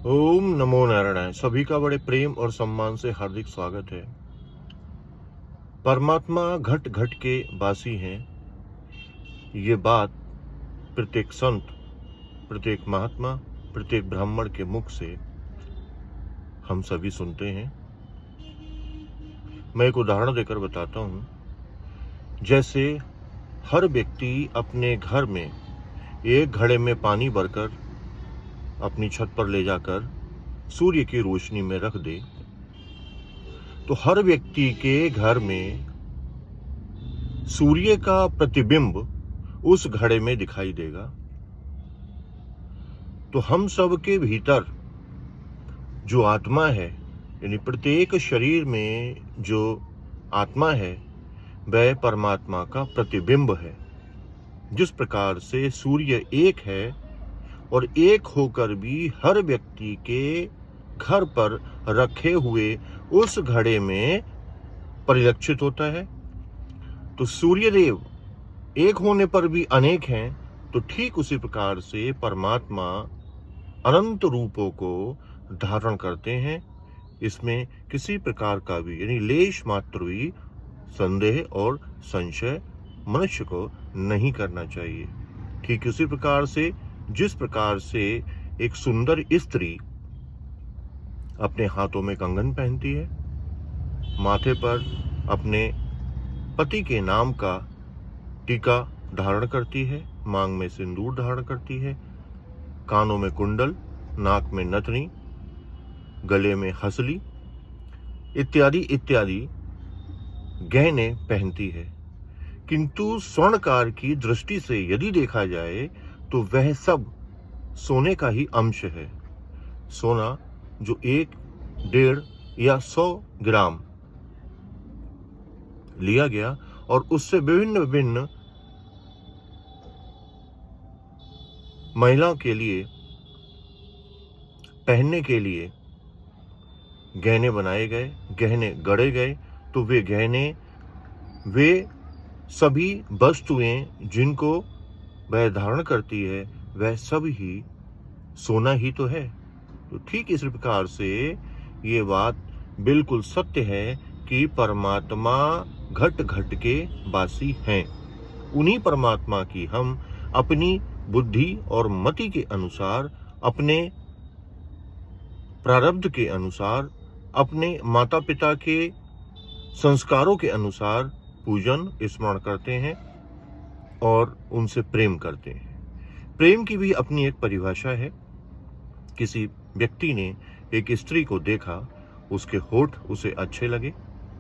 ओम नमो नारायण। सभी का बड़े प्रेम और सम्मान से हार्दिक स्वागत है। परमात्मा घट घट के वासी हैं। ये बात प्रत्येक संत, प्रत्येक महात्मा, प्रत्येक ब्राह्मण के मुख से हम सभी सुनते हैं। मैं एक उदाहरण देकर बताता हूँ। जैसे हर व्यक्ति अपने घर में एक घड़े में पानी भरकर अपनी छत पर ले जाकर सूर्य की रोशनी में रख दे, तो हर व्यक्ति के घर में सूर्य का प्रतिबिंब उस घड़े में दिखाई देगा। तो हम सब के भीतर जो आत्मा है, यानी प्रत्येक शरीर में जो आत्मा है, वह परमात्मा का प्रतिबिंब है। जिस प्रकार से सूर्य एक है और एक होकर भी हर व्यक्ति के घर पर रखे हुए उस घड़े में परिलक्षित होता है, तो सूर्यदेव एक होने पर भी अनेक हैं। तो ठीक उसी प्रकार से परमात्मा अनंत रूपों को धारण करते हैं। इसमें किसी प्रकार का भी यानी लेश मात्र भी संदेह और संशय मनुष्य को नहीं करना चाहिए। ठीक उसी प्रकार से जिस प्रकार से एक सुंदर स्त्री अपने हाथों में कंगन पहनती है, माथे पर अपने पति के नाम का टीका धारण करती है, मांग में सिंदूर धारण करती है, कानों में कुंडल, नाक में नथनी, गले में हंसली इत्यादि इत्यादि गहने पहनती है। किंतु स्वर्णकार की दृष्टि से यदि देखा जाए तो वह सब सोने का ही अंश है। सोना जो 1, 1.5 या 100 ग्राम लिया गया और उससे विभिन्न विभिन्न महिलाओं के लिए पहनने के लिए गहने बनाए गए, गहने गढ़े गए। तो वे गहने, वे सभी वस्तुएं जिनको वह धारण करती है, वह सब ही सोना ही तो है। तो ठीक इस प्रकार से ये बात बिल्कुल सत्य है कि परमात्मा घट घट के वासी हैं। उन्हीं परमात्मा की हम अपनी बुद्धि और मति के अनुसार, अपने प्रारब्ध के अनुसार, अपने माता पिता के संस्कारों के अनुसार पूजन स्मरण करते हैं और उनसे प्रेम करते हैं। प्रेम की भी अपनी एक परिभाषा है। किसी व्यक्ति ने एक स्त्री को देखा, उसके होठ उसे अच्छे लगे,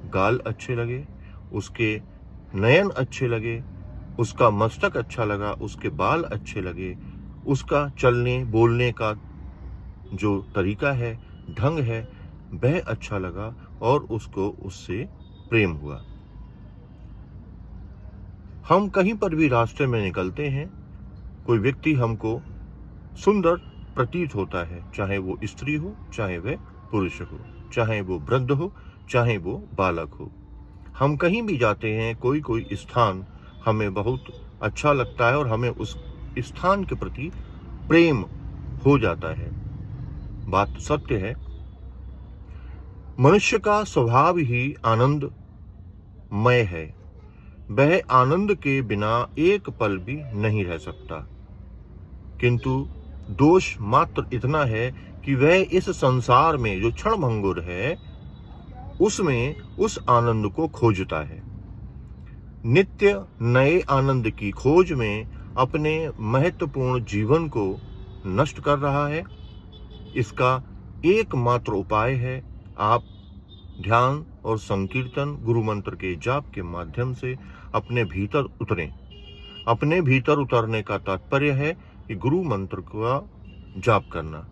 गाल अच्छे लगे, उसके नयन अच्छे लगे, उसका मस्तक अच्छा लगा, उसके बाल अच्छे लगे, उसका चलने बोलने का जो तरीका है, ढंग है, वह अच्छा लगा और उसको उससे प्रेम हुआ। हम कहीं पर भी रास्ते में निकलते हैं, कोई व्यक्ति हमको सुंदर प्रतीत होता है, चाहे वो स्त्री हो, चाहे वह पुरुष हो, चाहे वो वृद्ध हो, चाहे वो बालक हो। हम कहीं भी जाते हैं, कोई कोई स्थान हमें बहुत अच्छा लगता है और हमें उस स्थान के प्रति प्रेम हो जाता है। बात सत्य है। मनुष्य का स्वभाव ही आनंदमय है। वह आनंद के बिना एक पल भी नहीं रह सकता। किंतु दोष मात्र इतना है कि वह इस संसार में जो क्षणभंगुर है, उसमें उस आनंद को खोजता है। नित्य नए आनंद की खोज में अपने महत्वपूर्ण जीवन को नष्ट कर रहा है। इसका एकमात्र उपाय है, आप ध्यान और संकीर्तन, गुरु मंत्र के जाप के माध्यम से अपने भीतर उतरें। अपने भीतर उतरने का तात्पर्य है कि गुरु मंत्र का जाप करना,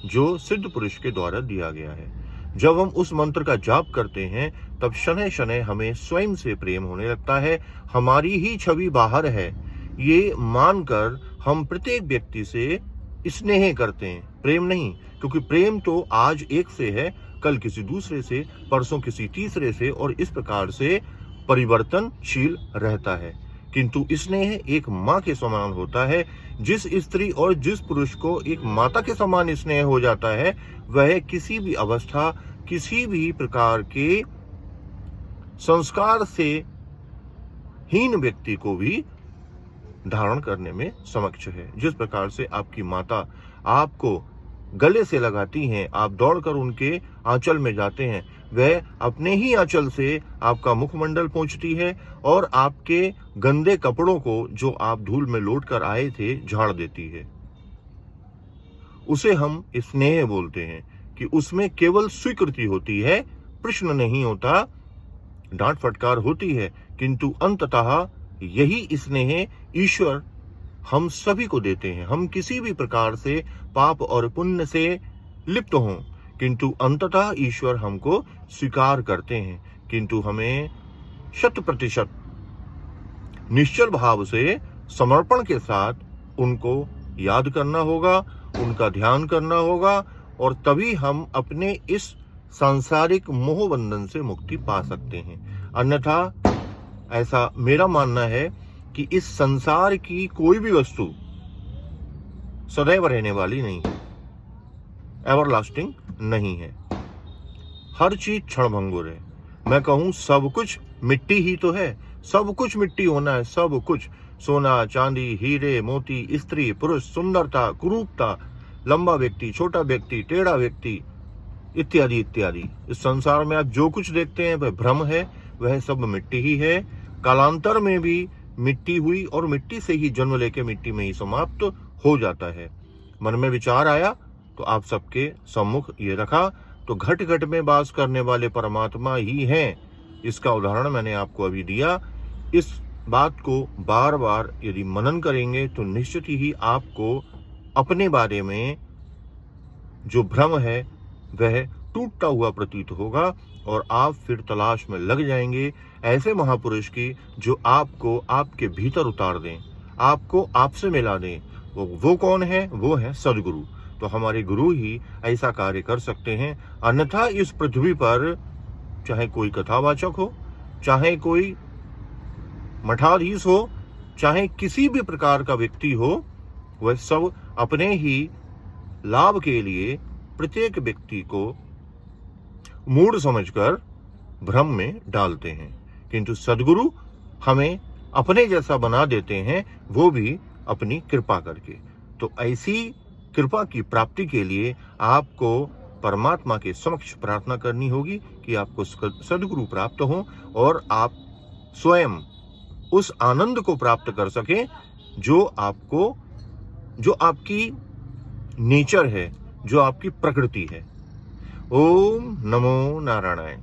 जो सिद्ध पुरुष के द्वारा दिया गया है। जब हम उस मंत्र का जाप करते हैं, तब शनै शनै हमें स्वयं से प्रेम होने लगता है। हमारी ही छवि बाहर है, ये मानकर हम प्रत्येक व्यक्ति से स्नेह करते हैं, प्रेम नहीं। क्योंकि प्रेम तो आज एक से है, कल किसी दूसरे से, परसों किसी तीसरे से, और इस प्रकार से परिवर्तनशील रहता है। किंतु स्नेह एक माँ के समान होता है। जिस स्त्री और जिस पुरुष को एक माता के समान स्नेह हो जाता है, वह किसी भी अवस्था, किसी भी प्रकार के संस्कार से हीन व्यक्ति को भी धारण करने में समक्ष है। जिस प्रकार से आपकी माता आपको गले से लगाती हैं, आप दौड़कर उनके आंचल में जाते हैं, वह अपने ही आंचल से आपका मुखमंडल पोंछती है और आपके गंदे कपड़ों को जो आप धूल में लौट कर आए थे झाड़ देती है। उसे हम स्नेह बोलते हैं कि उसमें केवल स्वीकृति होती है, प्रश्न नहीं होता, डांट फटकार होती है, किंतु अंततः यही स्नेह ईश्वर हम सभी को देते हैं। हम किसी भी प्रकार से पाप और पुण्य से लिप्त हों, किंतु अंततः ईश्वर हमको स्वीकार करते हैं। किंतु हमें 100% निश्चल भाव से समर्पण के साथ उनको याद करना होगा, उनका ध्यान करना होगा, और तभी हम अपने इस सांसारिक मोह बंधन से मुक्ति पा सकते हैं। अन्यथा ऐसा मेरा मानना है कि इस संसार की कोई भी वस्तु सदैव रहने वाली नहीं है, एवरलास्टिंग नहीं है। हर चीज क्षणभंगुर है। मैं कहूं सब कुछ मिट्टी ही तो है, सब कुछ मिट्टी होना है, सब कुछ सोना चांदी हीरे मोती, स्त्री पुरुष, सुंदरता कुरूपता, लंबा व्यक्ति छोटा व्यक्ति, टेढ़ा व्यक्ति, इत्यादि इत्यादि। इस संसार में आप जो कुछ देखते हैं वह भ्रम है, वह सब मिट्टी ही है। कालांतर में भी मिट्टी हुई और मिट्टी से ही जन्म लेके मिट्टी में ही समाप्त हो जाता है। मन में विचार आया तो आप सबके सम्मुख ये रखा, तो घट घट में वास करने वाले परमात्मा ही हैं। इसका उदाहरण मैंने आपको अभी दिया। इस बात को बार बार यदि मनन करेंगे तो निश्चित ही आपको अपने बारे में जो भ्रम है वह टूटता हुआ प्रतीत होगा और आप फिर तलाश में लग जाएंगे ऐसे महापुरुष की जो आपको आपके भीतर उतार दें, आपको आपसे मिला दें। वो कौन है? वो है सदगुरु। तो हमारे गुरु ही ऐसा कार्य कर सकते हैं। अन्यथा इस पृथ्वी पर चाहे कोई कथावाचक हो, चाहे कोई मठाधीश हो, चाहे किसी भी प्रकार का व्यक्ति हो, वह सब अपने ही लाभ के लिए प्रत्येक व्यक्ति को मूढ़ समझकर भ्रम में डालते हैं। किंतु सदगुरु हमें अपने जैसा बना देते हैं, वो भी अपनी कृपा करके। तो ऐसी कृपा की प्राप्ति के लिए आपको परमात्मा के समक्ष प्रार्थना करनी होगी कि आपको सदगुरु प्राप्त हो और आप स्वयं उस आनंद को प्राप्त कर सकें जो आपकी नेचर है, जो आपकी प्रकृति है। ओम नमो नारायणाय।